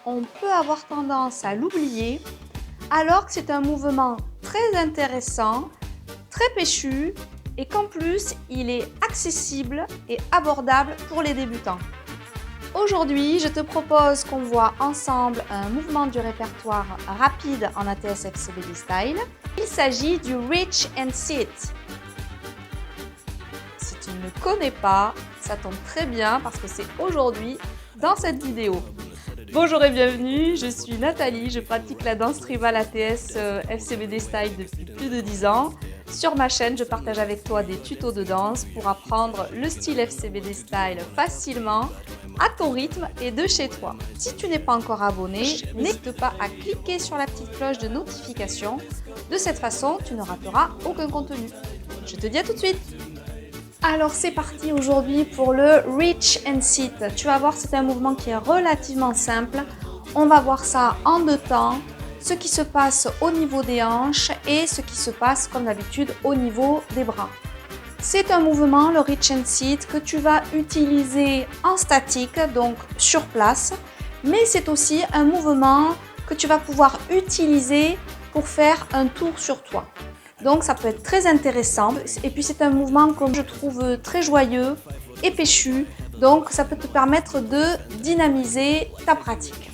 on peut avoir tendance à l'oublier, alors que c'est un mouvement très intéressant, très péchu et qu'en plus, il est accessible et abordable pour les débutants. Aujourd'hui, je te propose qu'on voit ensemble un mouvement du répertoire rapide en ATS FCBD Style. Il s'agit du Reach and Sit. Si tu ne le connais pas, ça tombe très bien parce que c'est aujourd'hui dans cette vidéo. Bonjour et bienvenue, je suis Nathalie, je pratique la danse tribale ATS FCBD Style depuis plus de 10 ans. Sur ma chaîne, je partage avec toi des tutos de danse pour apprendre le style FCBD Style facilement, à ton rythme et de chez toi. Si tu n'es pas encore abonné, n'hésite pas à cliquer sur la petite cloche de notification. De cette façon, tu ne rateras aucun contenu. Je te dis à tout de suite. Alors c'est parti aujourd'hui pour le Reach and Sit. Tu vas voir, c'est un mouvement qui est relativement simple. On va voir ça en deux temps, ce qui se passe au niveau des hanches et ce qui se passe comme d'habitude au niveau des bras. C'est un mouvement, le Reach and Sit, que tu vas utiliser en statique, donc sur place, mais c'est aussi un mouvement que tu vas pouvoir utiliser pour faire un tour sur toi. Donc ça peut être très intéressant et puis c'est un mouvement que je trouve très joyeux et péchu, donc ça peut te permettre de dynamiser ta pratique.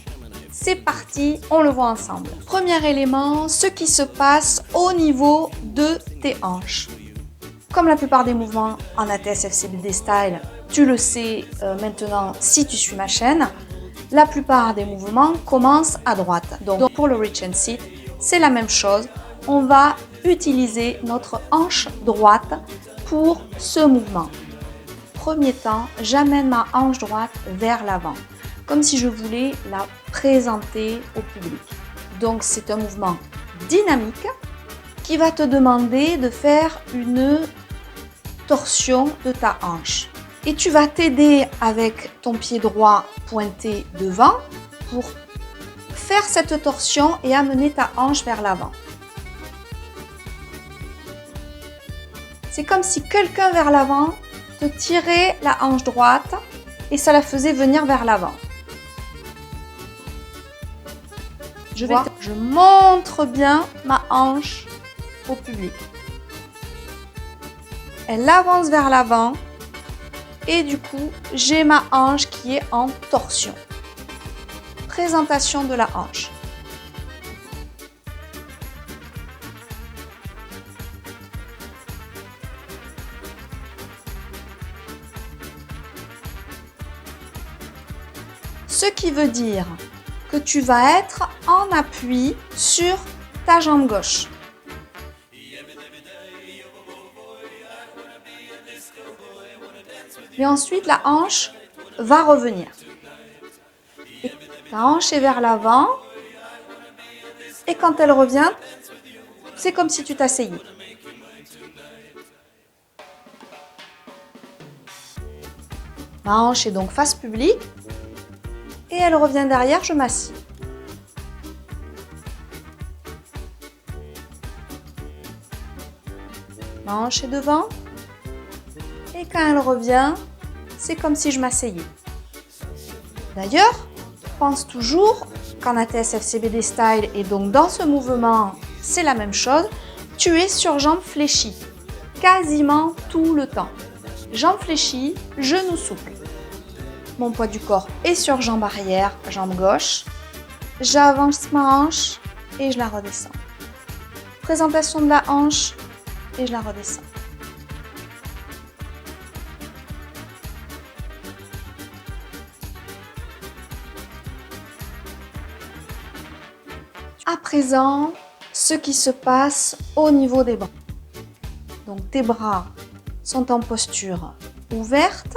C'est parti, on le voit ensemble. Premier élément, ce qui se passe au niveau de tes hanches. Comme la plupart des mouvements en ATS FCBD Style, tu le sais maintenant si tu suis ma chaîne, la plupart des mouvements commencent à droite. Donc pour le Reach and Sit, c'est la même chose. On va utiliser notre hanche droite pour ce mouvement. Premier temps, j'amène ma hanche droite vers l'avant, comme si je voulais la présenter au public. Donc c'est un mouvement dynamique qui va te demander de faire une torsion de ta hanche. Et tu vas t'aider avec ton pied droit pointé devant pour faire cette torsion et amener ta hanche vers l'avant. C'est comme si quelqu'un vers l'avant te tirait la hanche droite et ça la faisait venir vers l'avant. Je montre bien ma hanche au public. Elle avance vers l'avant et du coup, j'ai ma hanche qui est en torsion. Présentation de la hanche. Ce qui veut dire que tu vas être en appui sur ta jambe gauche. Et ensuite, la hanche va revenir. Et ta hanche est vers l'avant. Et quand elle revient, c'est comme si tu t'asseyais. Ma hanche est donc face publique. Et elle revient derrière, je m'assieds. Ma hanche est devant. Et quand elle revient, c'est comme si je m'asseyais. D'ailleurs, pense toujours qu'en ATS FCBD Style et donc dans ce mouvement, c'est la même chose. Tu es sur jambes fléchies, quasiment tout le temps. Jambes fléchies, genoux souples. Mon poids du corps est sur jambe arrière, jambe gauche. J'avance ma hanche et je la redescends. Présentation de la hanche et je la redescends. À présent, ce qui se passe au niveau des bras. Donc tes bras sont en posture ouverte.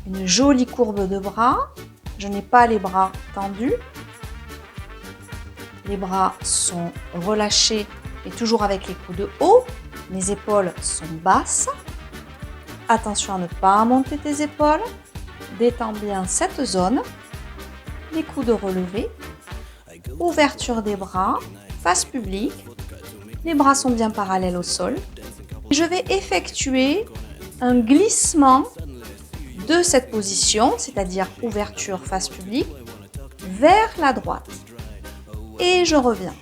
Une jolie courbe de bras. Je n'ai pas les bras tendus. Les bras sont relâchés et toujours avec les coudes hauts. Mes épaules sont basses. Attention à ne pas monter tes épaules. Détends bien cette zone. Les coudes relevés. Ouverture des bras. Face publique. Les bras sont bien parallèles au sol. Je vais effectuer un glissement de cette position, c'est-à-dire ouverture face publique, vers la droite. Et je reviens.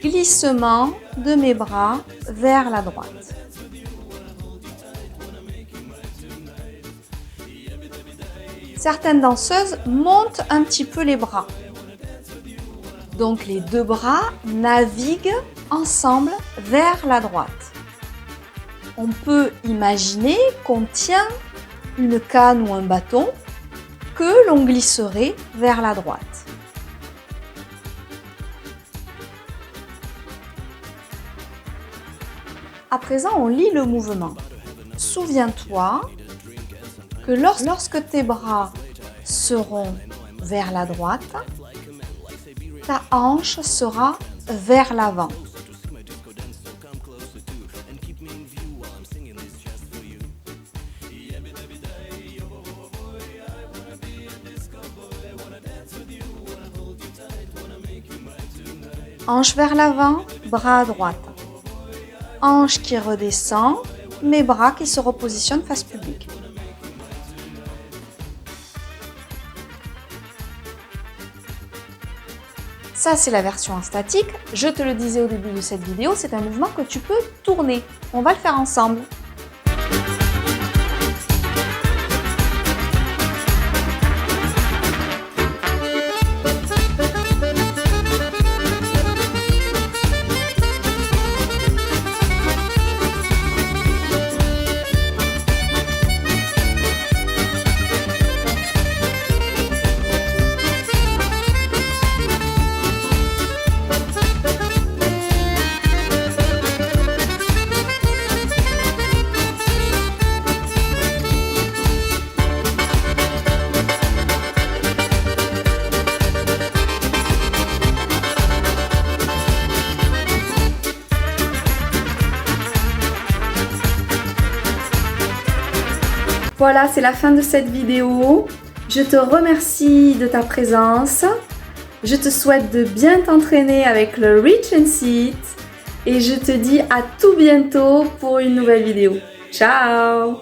Glissement de mes bras vers la droite. Certaines danseuses montent un petit peu les bras. Donc les deux bras naviguent ensemble vers la droite. On peut imaginer qu'on tient une canne ou un bâton que l'on glisserait vers la droite. À présent, on lit le mouvement. Souviens-toi que lorsque tes bras seront vers la droite, ta hanche sera vers l'avant. Hanche vers l'avant, bras à droite. Hanche qui redescend, mes bras qui se repositionnent face publique. Ça, c'est la version en statique. Je te le disais au début de cette vidéo, c'est un mouvement que tu peux tourner. On va le faire ensemble. Voilà, c'est la fin de cette vidéo. Je te remercie de ta présence. Je te souhaite de bien t'entraîner avec le Reach and Sit. Et je te dis à tout bientôt pour une nouvelle vidéo. Ciao!